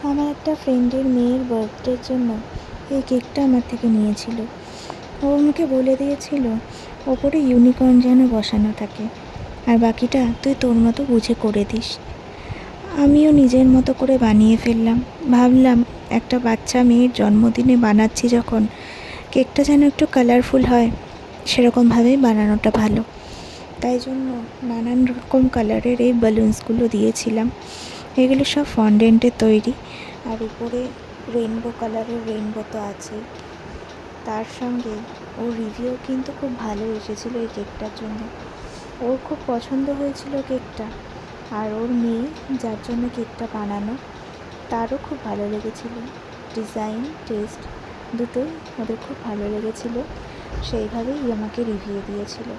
আমার একটা ফ্রেন্ডের মেয়ের বার্থডের জন্য এই কেকটা আমার থেকে নিয়েছিল। ও আমাকে বলে দিয়েছিল ওপরে ইউনিকর্ন যেন বসানো থাকে, আর বাকিটা তুই তোর মতো বুঝে করে দিস। আমিও নিজের মতো করে বানিয়ে ফেললাম। ভাবলাম একটা বাচ্চা মেয়ের জন্মদিনে বানাচ্ছি যখন, কেকটা যেন একটু কালারফুল হয়, সেরকমভাবেই বানানোটা ভালো। তাই জন্য নানান রকম কালারের এই বালুন্সগুলো দিয়েছিলাম। এগুলো সব ফন্ডেন্টের তৈরি, আর উপরে রেনবো কালারের রেনবো তো আছেই। তার সঙ্গে ওর রিভিউ কিন্তু খুব ভালো এসেছিলো এই কেকটার জন্য। ওর খুব পছন্দ হয়েছিল কেকটা, আর ওর মেয়ে যার জন্য কেকটা বানানো তারও খুব ভালো লেগেছিলো। ডিজাইন, টেস্ট দুটোই ওদের খুব ভালো লেগেছিলো, সেইভাবেই আমাকে রিভিউ দিয়েছিল।